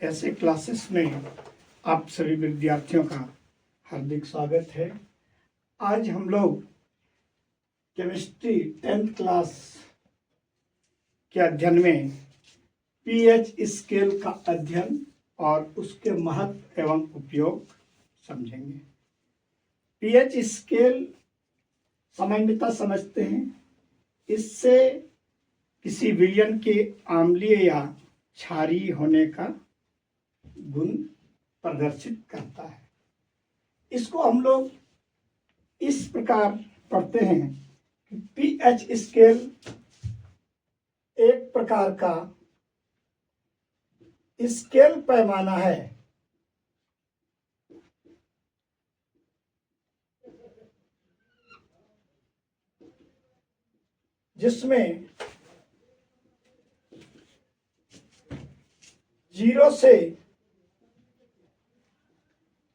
ऐसे क्लासेस में आप सभी विद्यार्थियों का हार्दिक स्वागत है। आज हम लोग केमिस्ट्री 10th क्लास के अध्ययन में पीएच स्केल का अध्ययन और उसके महत्व एवं उपयोग समझेंगे। पीएच स्केल सामान्यतः समझते हैं, इससे किसी विलयन के अम्लीय या क्षारीय होने का गुण प्रदर्शित करता है। इसको हम लोग इस प्रकार पढ़ते हैं कि पीएच स्केल एक प्रकार का स्केल पैमाना है जिसमें 0 से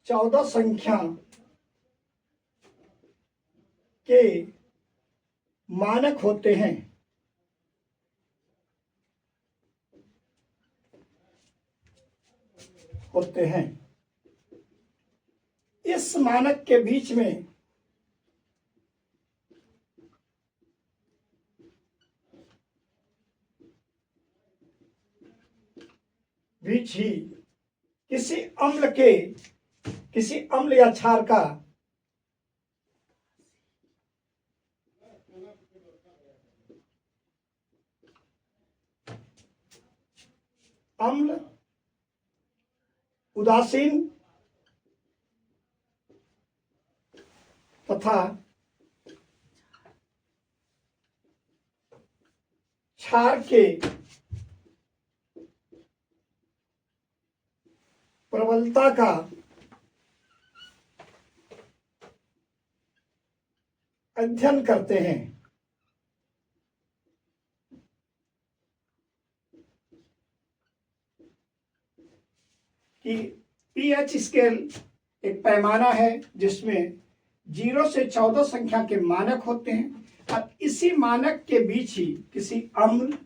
14 संख्या के मानक होते हैं। इस मानक के बीच ही किसी अम्ल या क्षार का अम्ल, उदासीन तथा क्षार के प्रबलता का अध्ययन करते हैं। कि पीएच स्केल एक पैमाना है जिसमें 0 से 14 संख्या के मानक होते हैं और इसी मानक के बीच ही किसी अम्ल,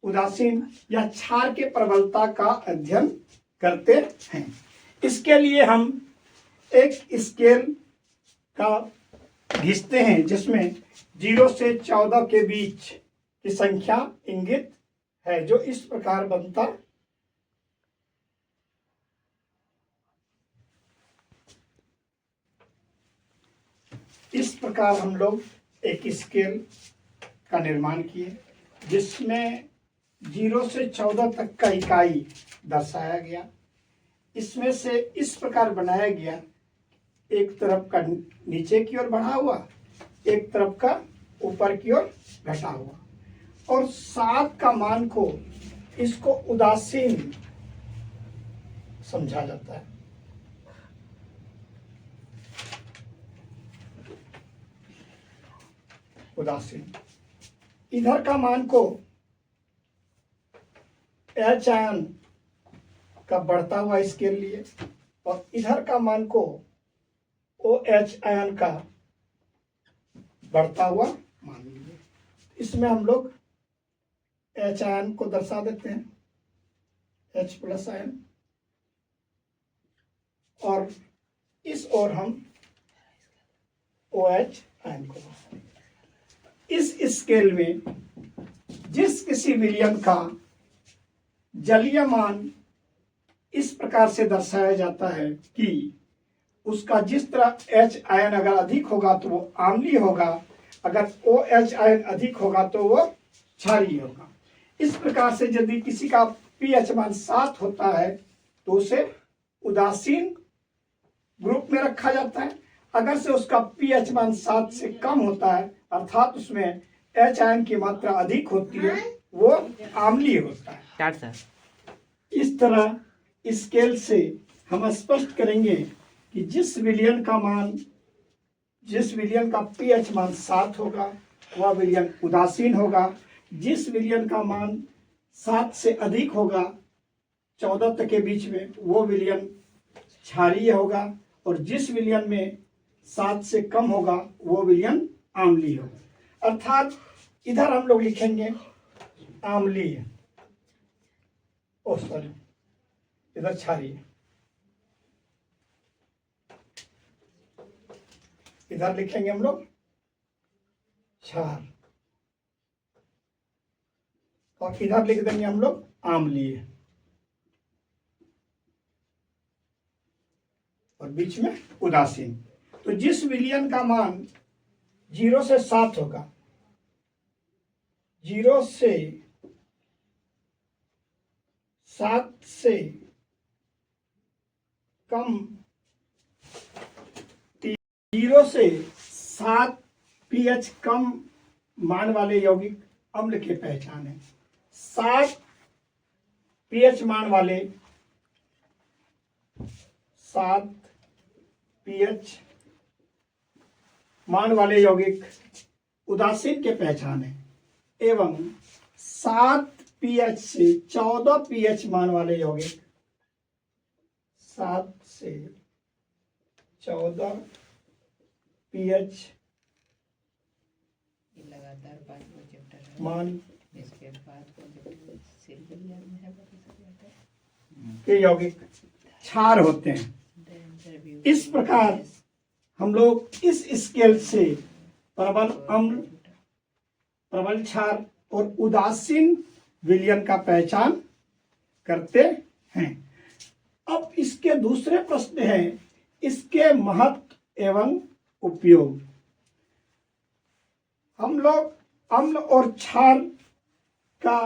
उदासीन या क्षार के प्रबलता का अध्ययन करते हैं। इसके लिए हम एक स्केल का खींचते हैं जिसमें 0 से 14 के बीच की संख्या इंगित है, जो इस प्रकार बनता है। इस प्रकार हम लोग एक स्केल का निर्माण किए जिसमें 0 से 14 तक का इकाई दर्शाया गया। इसमें से इस प्रकार बनाया गया, एक तरफ का नीचे की ओर बढ़ा हुआ, एक तरफ का ऊपर की ओर घटा हुआ, और 7 का मान को इसको उदासीन समझा जाता है। उदासीन इधर का मान को एच आयन का बढ़ता हुआ स्केल लिए और इधर का मान को OH आयन का बढ़ता हुआ मान लिए। इसमें हम लोग H आयन को दर्शा देते हैं, H+ आयन, और इस ओर हम OH आयन को दर्शा देते हैं। इस स्केल में जिस किसी विलयन का जलीय मान इस प्रकार से दर्शाया जाता है कि उसका जिस तरह H आयन अगर अधिक होगा तो वो अम्लीय होगा, अगर OH आयन अधिक होगा तो वो क्षारीय होगा। इस प्रकार से यदि किसी का pH मान 7 होता है तो उसे उदासीन ग्रुप में रखा जाता है। अगर से उसका pH मान 7 से कम होता है, अर्थात उसमें H आयन की मात्रा अधिक होती है, वो अम्लीय होता है। इस तरह स्केल से हम स्पष्ट करेंगे कि जिस विलयन का pH मान 7 होगा वह विलयन उदासीन होगा। जिस विलयन का मान 7 से अधिक होगा 14 तक के बीच में, वो विलयन क्षारीय होगा, और जिस विलयन में 7 से कम होगा वो विलयन अम्लीय होगा। अर्थात इधर हम लोग लिखेंगे अम्लीय, इधर क्षारीय, इधर लिखेंगे हम लोग क्षार, और इधर लिख देंगे हम लोग आम्लीय, और बीच में उदासीन। तो जिस विलयन का मान 0 से 7 होगा, 0 से 7 से कम, 0 से 7 pH कम मान वाले यौगिक अम्ल की पहचान है। 7 pH मान वाले, 7 pH मान वाले यौगिक उदासीन के पहचान है, एवं 7 pH से 14 pH मान वाले यौगिक, 7 से 14 pH लगातार 5 चैप्टर है, मान इसके बाद के यौगिक क्षार होते हैं। इस प्रकार हम लोग इस स्केल से प्रबल अम्ल, प्रबल क्षार और उदासीन विलयन का पहचान करते हैं। अब इसके दूसरे प्रश्न है इसके महत्व एवं उपयोग। हम लोग अम्ल और क्षार का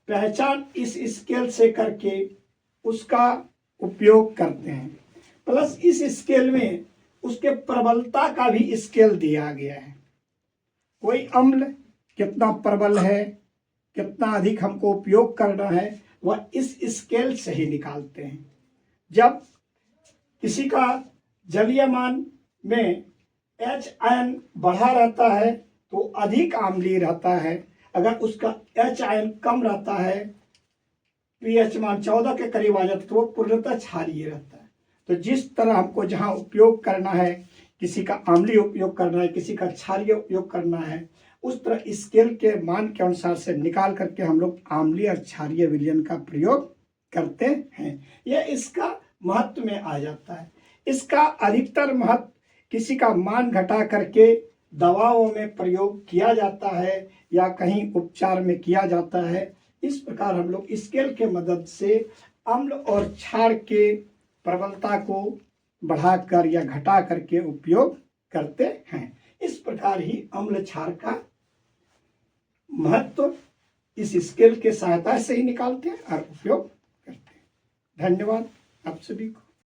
पहचान इस स्केल से करके उसका उपयोग करते हैं, प्लस इस स्केल में उसके प्रबलता का भी स्केल दिया गया है। कोई अम्ल कितना प्रबल है, कितना अधिक हमको उपयोग करना है, वह इस स्केल से ही निकालते हैं। जब किसी का जलीय मान में H आयन बढ़ा रहता है तो अधिक अम्लीय रहता है, अगर उसका H आयन कम रहता है, pH मान 14 के करीब आ जाता है, तो वो पूर्णतः क्षारीय रहता है। तो जिस तरह हमको जहाँ उपयोग करना है, किसी का अम्लीय उपयोग करना है, किसी का क्षारीय उपयोग करना है, उस तरह स्केल के मान के अनुसार से निकाल करके हम लोग अम्लीय और क्षारीय विलयन का प्रयोग करते हैं। यह इसका महत्व में आ जाता है। इसका अधिकतर महत्व किसी का मान घटा करके दवाओं में प्रयोग किया जाता है या कहीं उपचार में किया जाता है। इस प्रकार हम लोग स्केल के मदद से अम्ल और क्षार के प्रबलता को बढ़ाकर या घटा करके उपयोग करते हैं। इस प्रकार ही अम्ल क्षार का महत्व इस स्केल के सहायता से ही निकालते हैं और उपयोग करते हैं। धन्यवाद आप सभी को।